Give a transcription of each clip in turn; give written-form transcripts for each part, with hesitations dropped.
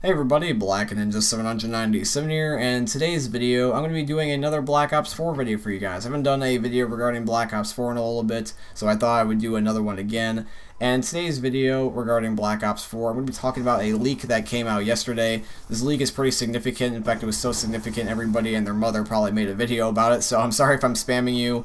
Hey everybody, Black Ninja 797 here, and in today's video I'm going to be doing another Black Ops 4 video for you guys. I haven't done a video regarding Black Ops 4 in a little bit, so I thought I would do another one again. And today's video regarding Black Ops 4, I'm going to be talking about a leak that came out yesterday. This leak is pretty significant. In fact, it was so significant everybody and their mother probably made a video about it, so I'm sorry if I'm spamming you,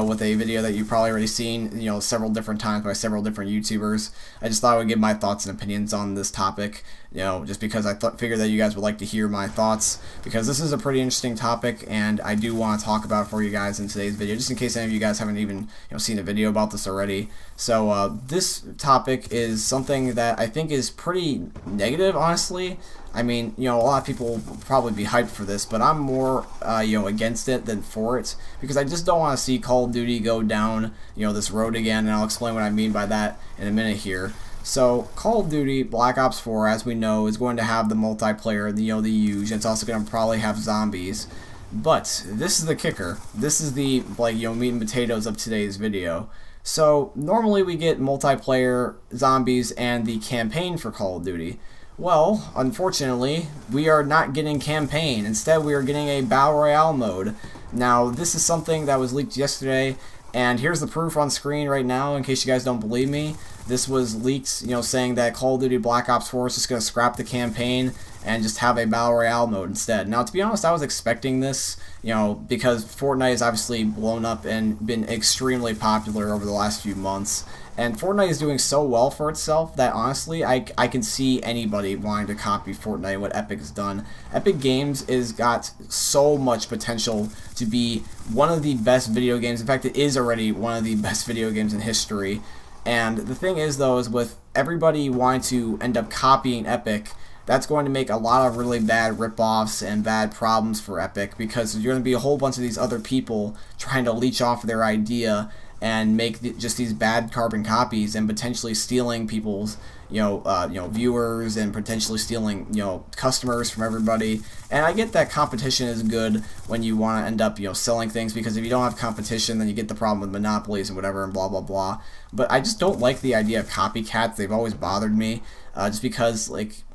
with a video that you've probably already seen, several different times by several different YouTubers. I just thought I would give my thoughts and opinions on this topic, just because I figured that you guys would like to hear my thoughts, because this is a pretty interesting topic, and I do want to talk about it for you guys in today's video, just in case any of you guys haven't even seen a video about this already. So this topic is something that I think is pretty negative, honestly. I mean, a lot of people will probably be hyped for this, but I'm more, against it than for it, because I just don't want to see Call of Duty go down, this road again, and I'll explain what I mean by that in a minute here. So, Call of Duty Black Ops 4, as we know, is going to have the multiplayer, the huge, and it's also going to probably have zombies. But, this is the kicker. This is the, meat and potatoes of today's video. So, normally we get multiplayer, zombies, and the campaign for Call of Duty. Well, unfortunately, we are not getting campaign. Instead, we are getting a Battle Royale mode. Now, this is something that was leaked yesterday, and here's the proof on screen right now, in case you guys don't believe me. This was leaked, saying that Call of Duty Black Ops 4 is just going to scrap the campaign and just have a Battle Royale mode instead. Now, to be honest, I was expecting this, because Fortnite has obviously blown up and been extremely popular over the last few months. And Fortnite is doing so well for itself that, honestly, I can see anybody wanting to copy Fortnite and what Epic's done. Epic Games has got so much potential to be one of the best video games. In fact, it is already one of the best video games in history. And the thing is, though, is with everybody wanting to end up copying Epic, that's going to make a lot of really bad rip-offs and bad problems for Epic, because there's going to be a whole bunch of these other people trying to leech off their idea and make just these bad carbon copies and potentially stealing people's viewers and potentially stealing customers from everybody. And I get that competition is good when you want to end up selling things, because if you don't have competition, then you get the problem with monopolies and whatever and blah blah blah. But I just don't like the idea of copycats. They've always bothered me, just because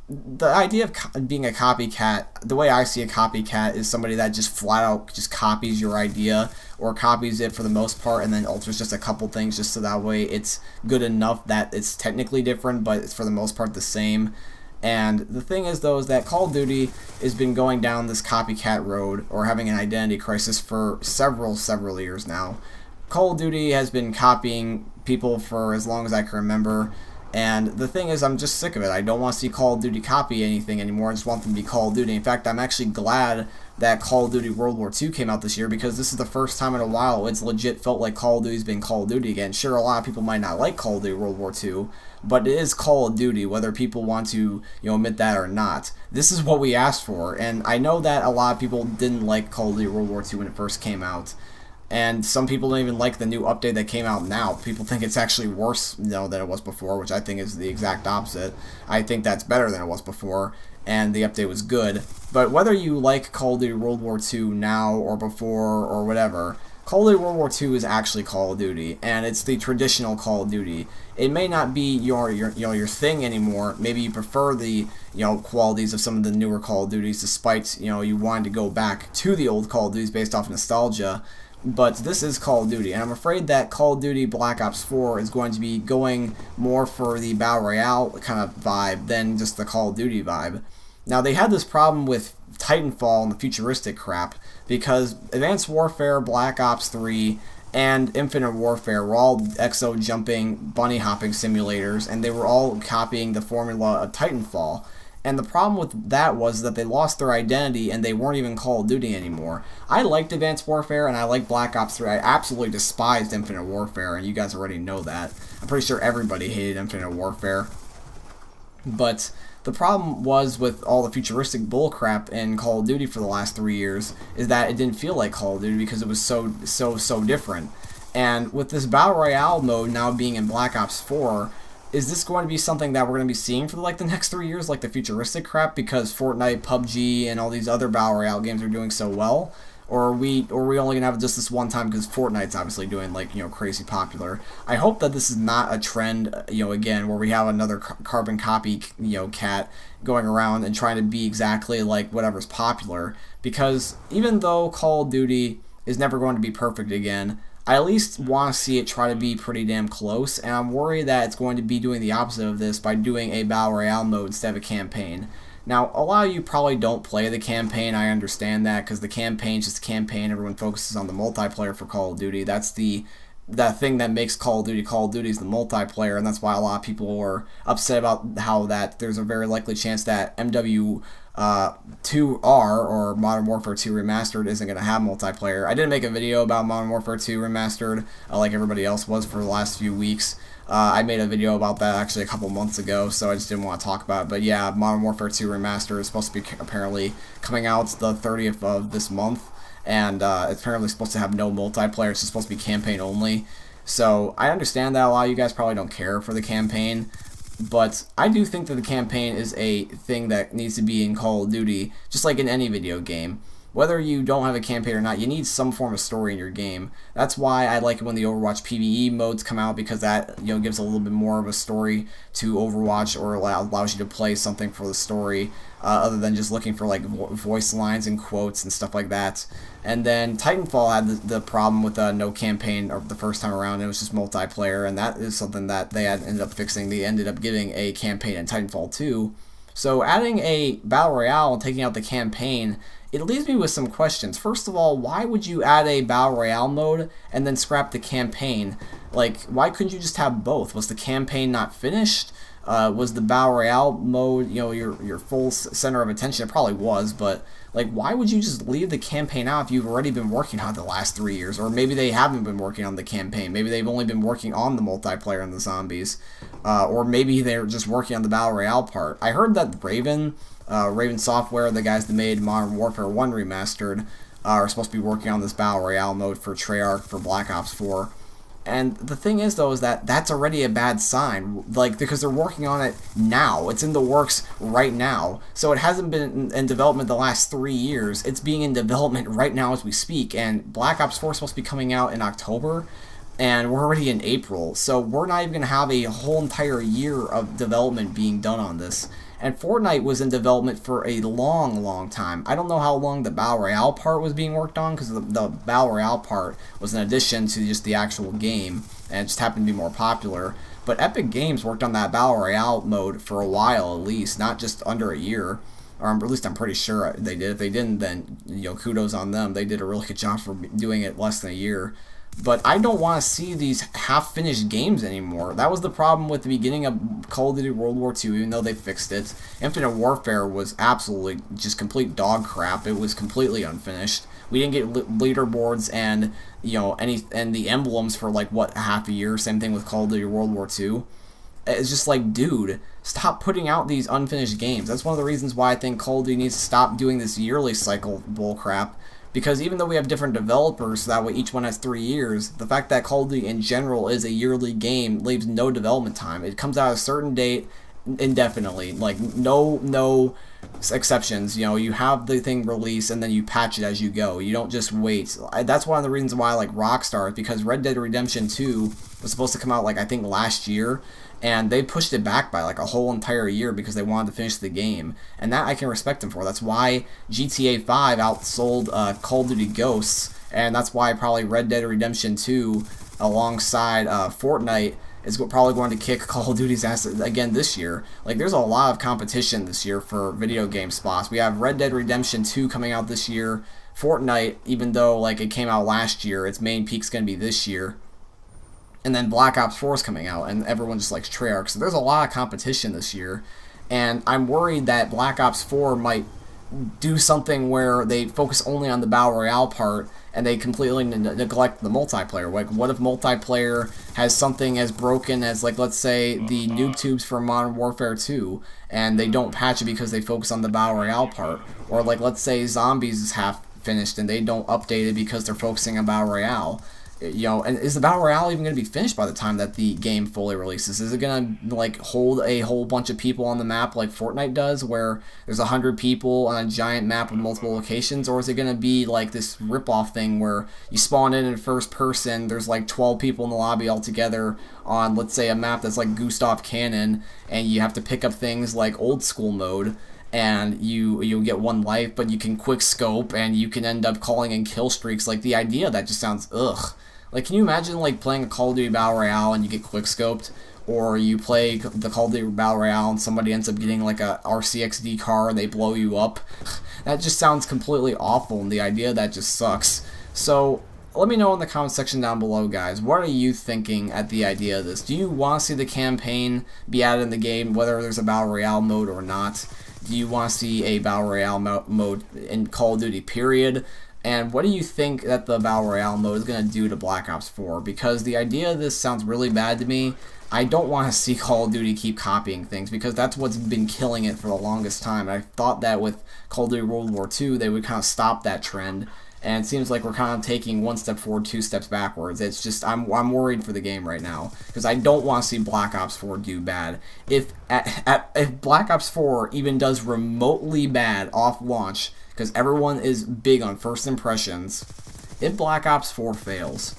the idea of being a copycat, the way I see a copycat is somebody that just flat out just copies your idea, or copies it for the most part and then alters just a couple things just so that way it's good enough that it's technically different, but it's for the most part the same. And the thing is, though, is that Call of Duty has been going down this copycat road, or having an identity crisis, for several years now. Call of Duty has been copying people for as long as I can remember. And the thing is, I'm just sick of it. I don't want to see Call of Duty copy anything anymore. I just want them to be Call of Duty. In fact, I'm actually glad that Call of Duty World War II came out this year, because this is the first time in a while it's legit felt like Call of Duty's been Call of Duty again. Sure, a lot of people might not like Call of Duty World War II, but it is Call of Duty, whether people want to admit that or not. This is what we asked for, and I know that a lot of people didn't like Call of Duty World War II when it first came out. And some people don't even like the new update that came out now. People think it's actually worse, than it was before, which I think is the exact opposite. I think that's better than it was before, and the update was good. But whether you like Call of Duty World War II now or before or whatever, Call of Duty World War II is actually Call of Duty, and it's the traditional Call of Duty. It may not be your thing anymore. Maybe you prefer the qualities of some of the newer Call of Duties, despite you wanting to go back to the old Call of Duties based off nostalgia. But this is Call of Duty, and I'm afraid that Call of Duty Black Ops 4 is going to be going more for the Battle Royale kind of vibe than just the Call of Duty vibe. Now, they had this problem with Titanfall and the futuristic crap, because Advanced Warfare, Black Ops 3, and Infinite Warfare were all exo-jumping, bunny-hopping simulators, and they were all copying the formula of Titanfall. And the problem with that was that they lost their identity and they weren't even Call of Duty anymore. I liked Advanced Warfare and I liked Black Ops 3. I absolutely despised Infinite Warfare, and you guys already know that. I'm pretty sure everybody hated Infinite Warfare. But the problem was with all the futuristic bullcrap in Call of Duty for the last 3 years is that it didn't feel like Call of Duty, because it was so different. And with this Battle Royale mode now being in Black Ops 4, is this going to be something that we're going to be seeing for the next 3 years, like the futuristic crap, because Fortnite, PUBG, and all these other Battle Royale games are doing so well? or are we only gonna have just this one time because Fortnite's obviously doing like crazy popular. I hope that this is not a trend again where we have another carbon copy cat going around and trying to be exactly like whatever's popular, because even though Call of Duty is never going to be perfect again, I at least want to see it try to be pretty damn close, and I'm worried that it's going to be doing the opposite of this by doing a Battle Royale mode instead of a campaign. Now, a lot of you probably don't play the campaign. I understand that, because the campaign is just a campaign. Everyone focuses on the multiplayer for Call of Duty. That's that thing that makes Call of Duty is the multiplayer, and that's why a lot of people are upset about how that there's a very likely chance that MW2R, or Modern Warfare 2 Remastered, isn't going to have multiplayer. I didn't make a video about Modern Warfare 2 Remastered like everybody else was for the last few weeks. I made a video about that actually a couple months ago, so I just didn't want to talk about it. But yeah, Modern Warfare 2 Remastered is supposed to be apparently coming out the 30th of this month, and it's apparently supposed to have no multiplayer. It's just supposed to be campaign only. So I understand that a lot of you guys probably don't care for the campaign, but I do think that the campaign is a thing that needs to be in Call of Duty, just like in any video game. Whether you don't have a campaign or not, you need some form of story in your game. That's why I like it when the Overwatch PvE modes come out, because that gives a little bit more of a story to Overwatch, or allows you to play something for the story, other than just looking for like voice lines and quotes and stuff like that. And then Titanfall had the problem with no campaign the first time around. It was just multiplayer, and that is something that they ended up fixing. They ended up giving a campaign in Titanfall 2. So adding a Battle Royale and taking out the campaign, it leaves me with some questions. First of all, why would you add a Battle Royale mode and then scrap the campaign? Like, why couldn't you just have both? Was the campaign not finished? Was the Battle Royale mode, your full center of attention? It probably was, but like, why would you just leave the campaign out if you've already been working on it the last 3 years? Or maybe they haven't been working on the campaign. Maybe they've only been working on the multiplayer and the zombies. Or maybe they're just working on the Battle Royale part. I heard that Raven Software, the guys that made Modern Warfare 1 Remastered, are supposed to be working on this Battle Royale mode for Treyarch for Black Ops 4. And the thing is, though, is that that's already a bad sign, like, because they're working on it now. It's in the works right now. So it hasn't been in development the last 3 years. It's being in development right now as we speak. And Black Ops 4 is supposed to be coming out in October, and we're already in April. So we're not even going to have a whole entire year of development being done on this. And Fortnite was in development for a long, long time. I don't know how long the Battle Royale part was being worked on, because the Battle Royale part was an addition to just the actual game, and it just happened to be more popular. But Epic Games worked on that Battle Royale mode for a while, at least, not just under a year. Or at least I'm pretty sure they did. If they didn't, then kudos on them. They did a really good job for doing it less than a year. But I don't want to see these half-finished games anymore. That was the problem with the beginning of Call of Duty World War II, even though they fixed it. Infinite Warfare was absolutely just complete dog crap. It was completely unfinished. We didn't get leaderboards and and the emblems for like half a year. Same thing with Call of Duty World War II. It's just like, dude, stop putting out these unfinished games. That's one of the reasons why I think Call of Duty needs to stop doing this yearly cycle bullcrap. Because even though we have different developers, so that way each one has 3 years, the fact that Call of Duty in general is a yearly game leaves no development time. It comes out at a certain date indefinitely, like no exceptions. You have the thing released and then you patch it as you go. You don't just wait. That's one of the reasons why I like Rockstar, because Red Dead Redemption 2 was supposed to come out like I think last year, and they pushed it back by like a whole entire year because they wanted to finish the game, and that I can respect them for. That's why GTA 5 outsold Call of Duty Ghosts, and that's why probably Red Dead Redemption 2 alongside Fortnite is probably going to kick Call of Duty's ass again this year. Like, there's a lot of competition this year for video game spots. We have Red Dead Redemption 2 coming out this year. Fortnite, even though like it came out last year, its main peak's going to be this year. And then Black Ops 4 is coming out, and everyone just likes Treyarch. So there's a lot of competition this year. And I'm worried that Black Ops 4 might do something where they focus only on the Battle Royale part and they completely neglect the multiplayer. Like, what if multiplayer has something as broken as, like, let's say the noob tubes for Modern Warfare 2, and they don't patch it because they focus on the Battle Royale part? Or, like, let's say Zombies is half finished and they don't update it because they're focusing on Battle Royale. You know, and is the Battle Royale even going to be finished by the time that the game fully releases? Is it going to, like, hold a whole bunch of people on the map like Fortnite does, where there's 100 people on a giant map with multiple locations? Or is it going to be like this rip-off thing where you spawn in first person, there's like 12 people in the lobby all together on, let's say, a map that's like Gustav Cannon, and you have to pick up things like old school mode, and you get 1 life, but you can quick scope, and you can end up calling in kill streaks? Like, the idea of that just sounds ugh. Like, can you imagine, like, playing a Call of Duty Battle Royale and you get quick-scoped? Or you play the Call of Duty Battle Royale and somebody ends up getting, like, a RCXD car and they blow you up? That just sounds completely awful, and the idea of that just sucks. So, let me know in the comment section down below, guys. What are you thinking at the idea of this? Do you want to see the campaign be added in the game, whether there's a Battle Royale mode or not? Do you want to see a Battle Royale mode in Call of Duty, period? And what do you think that the Battle Royale mode is going to do to Black Ops 4? Because the idea of this sounds really bad to me. I don't want to see Call of Duty keep copying things, because that's what's been killing it for the longest time. I thought that with Call of Duty World War II, they would kind of stop that trend. And it seems like we're kind of taking 1 step forward, 2 steps backwards. It's just, I'm worried for the game right now, because I don't want to see Black Ops 4 do bad. If Black Ops 4 even does remotely bad off launch, because everyone is big on first impressions, if Black Ops 4 fails,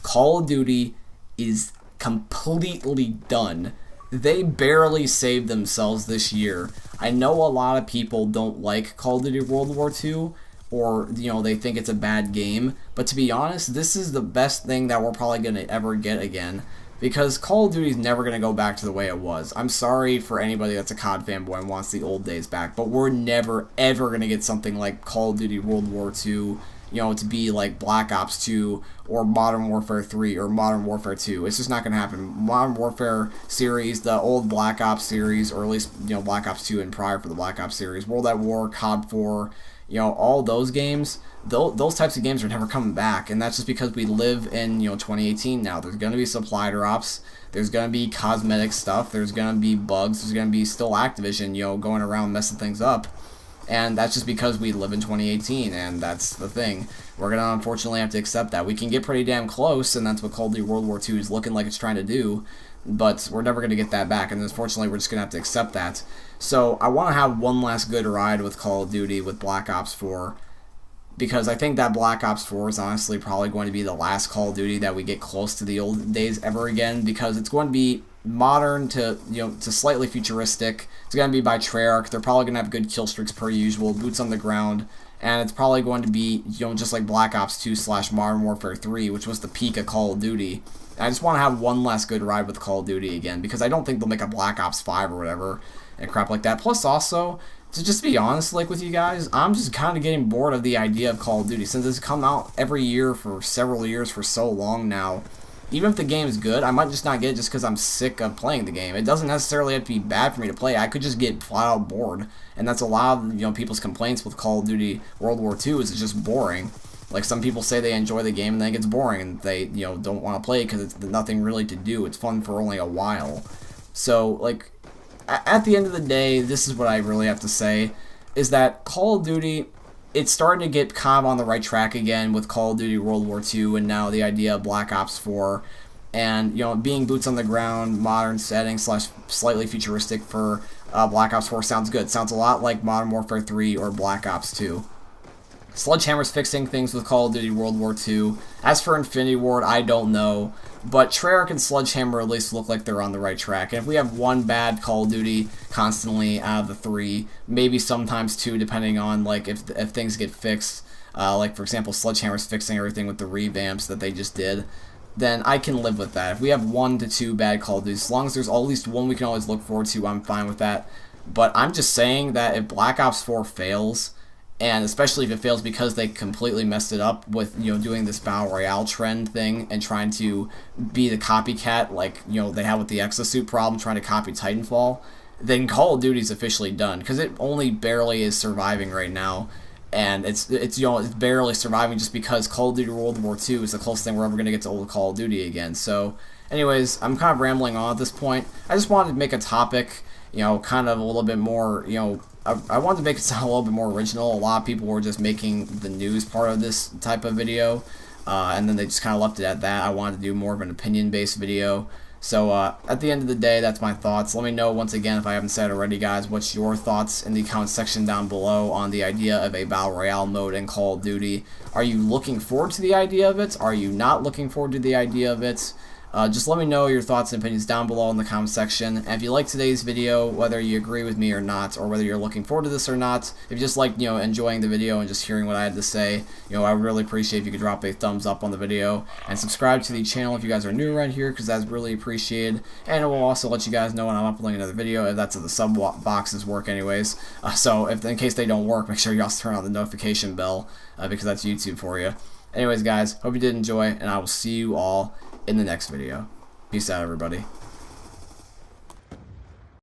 Call of Duty is completely done. They barely saved themselves this year. I know a lot of people don't like Call of Duty World War II, or, you know, they think it's a bad game, but to be honest, this is the best thing that we're probably going to ever get again, because Call of Duty is never going to go back to the way it was. I'm sorry for anybody that's a COD fanboy and wants the old days back, but we're never, ever going to get something like Call of Duty World War II, you know, to be like Black Ops 2 or Modern Warfare 3 or Modern Warfare 2. It's just not going to happen. Modern Warfare series, the old Black Ops series, or at least, you know, Black Ops 2 and prior for the Black Ops series, World at War, COD 4, you know, all those games, those types of games are never coming back, and that's just because we live in, you know, 2018 now. There's going to be supply drops, there's going to be cosmetic stuff, there's going to be bugs, there's going to be still Activision, you know, going around messing things up, and that's just because we live in 2018, and that's the thing. We're going to unfortunately have to accept that. We can get pretty damn close, and that's what Call of Duty World War II is looking like it's trying to do, but we're never going to get that back, and unfortunately we're just going to have to accept that. So I want to have one last good ride with Call of Duty with Black Ops 4, because I think that Black Ops 4 is honestly probably going to be the last Call of Duty that we get close to the old days ever again, because it's going to be modern to, you know, to slightly futuristic. It's going to be by Treyarch. They're probably going to have good kill streaks per usual, boots on the ground, and it's probably going to be, you know, just like Black Ops 2 / Modern Warfare 3, which was the peak of Call of Duty. I just want to have one last good ride with Call of Duty again, because I don't think they'll make a Black Ops 5 or whatever and crap like that. Plus also, to just be honest, like, with you guys, I'm just kind of getting bored of the idea of Call of Duty, since it's come out every year for several years for so long now. Even if the game is good, I might just not get it just because I'm sick of playing the game. It doesn't necessarily have to be bad for me to play. I could just get flat out bored, and that's a lot of, you know, people's complaints with Call of Duty World War II is it's just boring. Like, some people say they enjoy the game and then it gets boring and they, you know, don't want to play it because it's nothing really to do. It's fun for only a while. So, like, at the end of the day, this is what I really have to say, is that Call of Duty, it's starting to get kind of on the right track again with Call of Duty World War II, and now the idea of Black Ops 4, and, you know, being boots on the ground, modern setting / slightly futuristic for Black Ops 4 sounds good. Sounds a lot like Modern Warfare 3 or Black Ops 2. Sledgehammer's fixing things with Call of Duty World War II. As for Infinity Ward, I don't know. But Treyarch and Sledgehammer at least look like they're on the right track. And if we have one bad Call of Duty constantly out of the 3, maybe sometimes 2, depending on, like, if things get fixed, like, for example, Sledgehammer's fixing everything with the revamps that they just did, then I can live with that. If we have 1 to 2 bad Call of Duty, as long as there's at least one we can always look forward to, I'm fine with that. But I'm just saying that if Black Ops 4 fails, and especially if it fails because they completely messed it up with, you know, doing this Battle Royale trend thing and trying to be the copycat, like, you know, they have with the exosuit problem, trying to copy Titanfall, then Call of Duty is officially done, because it only barely is surviving right now, and it's you know, it's barely surviving just because Call of Duty World War II is the closest thing we're ever going to get to old Call of Duty again. So, anyways, I'm kind of rambling on at this point. I just wanted to make a topic, you know, kind of a little bit more, you know, I wanted to make it sound a little bit more original. A lot of people were just making the news part of this type of video. and then they just kind of left it at that. I wanted to do more of an opinion-based video. So at the end of the day, that's my thoughts. Let me know once again, if I haven't said already, guys, what's your thoughts in the comment section down below on the idea of a Battle Royale mode in Call of Duty. Are you looking forward to the idea of it? Are you not looking forward to the idea of it? Just let me know your thoughts and opinions down below in the comment section. And if you like today's video, whether you agree with me or not, or whether you're looking forward to this or not, if you just like, enjoying the video and just hearing what I had to say, I would really appreciate if you could drop a thumbs up on the video and subscribe to the channel if you guys are new around here, because that's really appreciated. And it will also let you guys know when I'm uploading another video, if that's if the sub boxes work anyways. So if in case they don't work, make sure you also turn on the notification bell, because that's YouTube for you. Anyways, guys, hope you did enjoy, and I will see you all in the next video. Peace out, everybody.